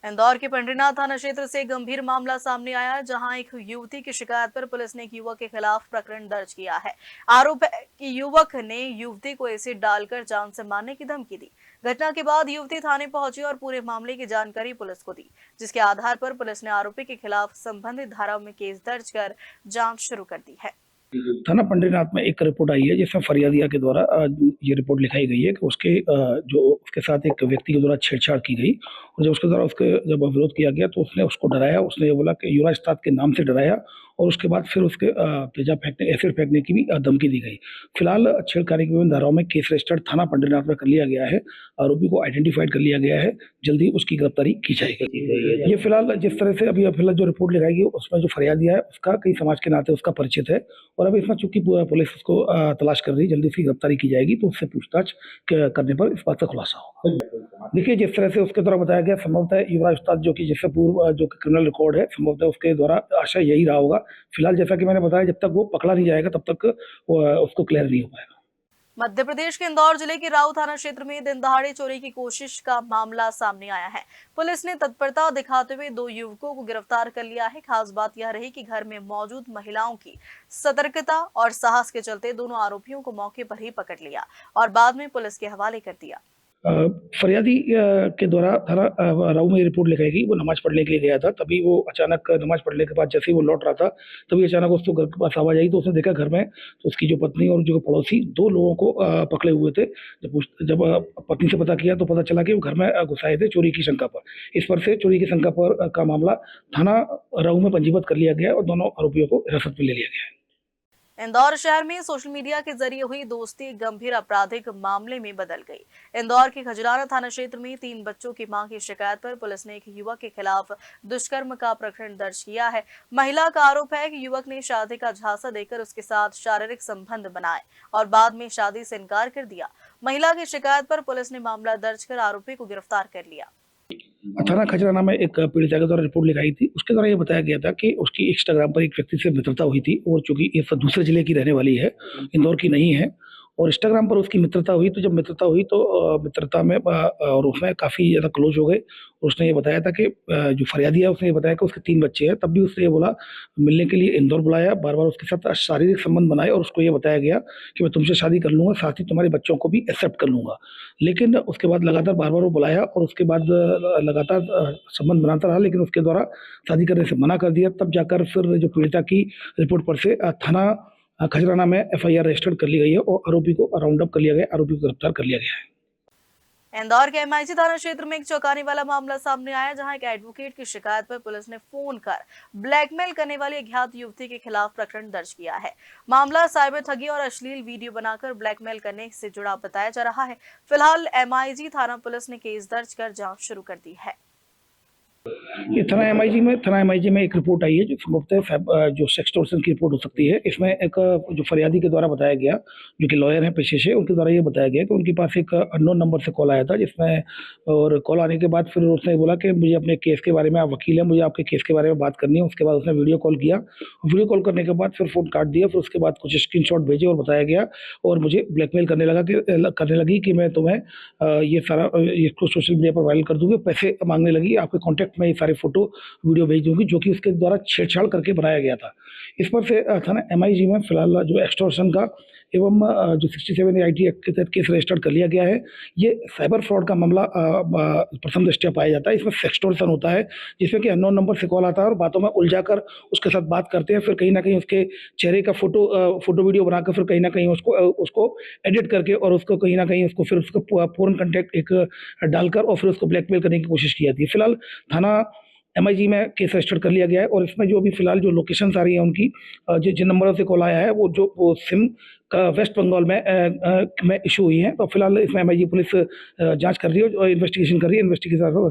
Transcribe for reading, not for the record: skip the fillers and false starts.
इंदौर के पंडरीनाथ थाना क्षेत्र से गंभीर मामला सामने आया, जहां एक युवती की शिकायत पर पुलिस ने एक युवक के खिलाफ प्रकरण दर्ज किया है। आरोप है कि युवक ने युवती को एसिड डालकर जान से मारने की धमकी दी। घटना के बाद युवती थाने पहुंची और पूरे मामले की जानकारी पुलिस को दी, जिसके आधार पर पुलिस ने आरोपी के खिलाफ संबंधित धाराओं में केस दर्ज कर जाँच शुरू कर दी है। थाना पंडरीनाथ में एक रिपोर्ट आई है जिसमें फरियादिया के द्वारा ये रिपोर्ट लिखाई गई है कि उसके साथ एक व्यक्ति के द्वारा छेड़छाड़ की गई और जब उसके द्वारा जब विरोध किया गया तो उसने उसको डराया। उसने ये बोला कि युवराज उस्ताद के नाम से डराया और उसके बाद फिर उसके तेजाब फेंकने एसिड फेंकने की भी धमकी दी गई। फिलहाल छेड़खानी की विभिन्न धाराओं में केस रजिस्टर्ड थाना पंडरीनाथ में कर लिया गया है। आरोपी को आइडेंटिफाइड कर लिया गया है, जल्दी उसकी गिरफ्तारी की जाएगी। ये फिलहाल जिस तरह से अभी फिलहाल जो रिपोर्ट लिखाएगी उसमें जो फरियादिया है उसका कई समाज के नाते उसका परिचित है और अभी इसमें चूंकि पुलिस उसको तलाश कर रही है, जल्दी उसकी गिरफ्तारी की जाएगी तो उससे पूछताछ करने पर इस बात का खुलासा होगा। देखिए, जिस तरह से उसके द्वारा बताया गया, संभवतः युवराज उस्ताद जो कि जिससे पूर्व जो क्रिमिनल रिकॉर्ड है, संभवतः उसके द्वारा आशय यही रहा होगा। फिलहाल जैसा कि मैंने बताया, जब तक वो पकड़ा नहीं जाएगा तब तक उसको क्लियर नहीं हो पाएगा। मध्य प्रदेश के इंदौर जिले के राऊ थाना क्षेत्र में दिन दहाड़े चोरी की कोशिश का मामला सामने आया है। पुलिस ने तत्परता दिखाते हुए 2 युवकों को गिरफ्तार कर लिया है। खास बात यह रही कि घर में मौजूद महिलाओं की सतर्कता और साहस के चलते दोनों आरोपियों को मौके पर ही पकड़ लिया और बाद में पुलिस के हवाले कर दिया। फरियादी के द्वारा थाना राऊ में रिपोर्ट लिखाई गई। वो नमाज पढ़ने के लिए गया था, तभी वो अचानक नमाज पढ़ने के बाद जैसे ही वो लौट रहा था तभी अचानक उसको घर के पास आवाज आई तो उसने देखा घर में तो उसकी जो पत्नी और जो पड़ोसी 2 लोगों को पकड़े हुए थे। जब पत्नी से पता किया तो पता चला कि वो घर में घुसाए थे चोरी की शंका पर। इस पर से चोरी की शंका पर का मामला थाना राऊ में पंजीबद्ध कर लिया गया और दोनों आरोपियों को हिरासत में ले लिया गया है। इंदौर शहर में सोशल मीडिया के जरिए हुई दोस्ती गंभीर आपराधिक मामले में बदल गई। इंदौर के खजराना थाना क्षेत्र में 3 बच्चों की मां की शिकायत पर पुलिस ने एक युवक के खिलाफ दुष्कर्म का प्रकरण दर्ज किया है। महिला का आरोप है कि युवक ने शादी का झांसा देकर उसके साथ शारीरिक संबंध बनाए और बाद में शादी से इनकार कर दिया। महिला की शिकायत पर पुलिस ने मामला दर्ज कर आरोपी को गिरफ्तार कर लिया। थाना खजराना में एक पीड़िता के द्वारा रिपोर्ट लिखाई थी। उसके द्वारा ये बताया गया था कि उसकी इंस्टाग्राम पर एक व्यक्ति से मित्रता हुई थी और चूंकि ये सब दूसरे जिले की रहने वाली है, इंदौर की नहीं है, और इंस्टाग्राम पर उसकी मित्रता हुई। तो जब मित्रता हुई तो मित्रता में और उसमें काफ़ी ज़्यादा क्लोज हो गए। उसने ये बताया था कि जो फरियादी है उसने ये बताया कि उसके 3 बच्चे हैं। तब भी उसने ये बोला, मिलने के लिए इंदौर बुलाया, बार-बार उसके साथ शारीरिक संबंध बनाए और उसको ये बताया गया कि मैं तुमसे शादी कर लूँगा, साथ ही तुम्हारे बच्चों को भी एक्सेप्ट कर लूँगा। लेकिन उसके बाद लगातार बार-बार वो बुलाया और उसके बाद लगातार संबंध बनाता रहा, लेकिन उसके द्वारा शादी करने से मना कर दिया। तब जाकर फिर जो पीड़िता की रिपोर्ट पर से थाना खजराना में एफआईआर रजिस्टर्ड कर ली गई है और आरोपी को राउंड अप कर लिया गया, आरोपी को गिरफ्तार कर लिया गया है। इंदौर के एमआईजी थाना क्षेत्र में एक चौंकाने वाला मामला सामने आया, जहां एक एडवोकेट की शिकायत पर पुलिस ने फोन कर ब्लैकमेल करने वाली अज्ञात युवती के खिलाफ प्रकरण दर्ज किया है। मामला साइबर ठगी और अश्लील वीडियो बनाकर ब्लैकमेल करने से जुड़ा बताया जा रहा है। फिलहाल एमआईजी थाना पुलिस ने केस दर्ज कर जाँच शुरू कर दी है। ये थाना एमआईजी में एक रिपोर्ट आई है जो संभवतः जो सेक्सटॉर्शन की रिपोर्ट हो सकती है। इसमें एक जो फरियादी के द्वारा बताया गया, जो कि लॉयर हैं पेशे से, उनके द्वारा ये बताया गया कि उनके पास एक अननोन नंबर से कॉल आया था, जिसमें और कॉल आने के बाद फिर उसने बोला कि मुझे अपने केस के बारे में, आप वकील हैं, मुझे आपके केस के बारे में बात करनी है। उसके बाद उसने वीडियो कॉल किया। वीडियो कॉल करने के बाद फिर फ़ोन काट दिया। फिर उसके बाद कुछ स्क्रीनशॉट भेजे और बताया गया और मुझे ब्लैकमेल करने लगी कि मैं तुम्हें ये सारा इसको सोशल मीडिया पर वायरल कर दूँगी, पैसे माँगने लगी, आपके कॉन्टैक्ट में ये सारे फोटो वीडियो भेज दूंगी, जो कि उसके द्वारा छेड़छाड़ करके बनाया गया था। इस पर से थाना एमआईजी में फिलहाल जो एक्सटॉर्शन का एवं जो 67 आईटी एक्ट के तहत केस रजिस्टर्ड कर लिया गया है। ये साइबर फ्रॉड का मामला प्रथम दृष्टया पाया जाता है। इसमें सेक्सटॉर्शन होता है, जिसमें कि अननोन नंबर से कॉल आता है और बातों में उलझाकर उसके साथ बात करते हैं। फिर कहीं ना कहीं उसके चेहरे का फोटो वीडियो बनाकर फिर कहीं ना कहीं उसको एडिट करके और उसको कहीं ना कहीं उसको फिर उसको फोन कंटेक्ट एक डालकर और फिर उसको ब्लैकमेल करने की कोशिश की जाती है। फिलहाल थाना एमआईजी में केस रजिस्टर्ड कर लिया गया है और इसमें जो अभी फिलहाल जो लोकेशंस आ रही हैं उनकी, जिन नंबरों से कॉल आया है वो सिम का वेस्ट बंगाल में इशू हुई है। तो फिलहाल इसमें एमआईजी पुलिस जांच कर रही है और इन्वेस्टिगेशन कर रही है। इन्वेस्टिगेशन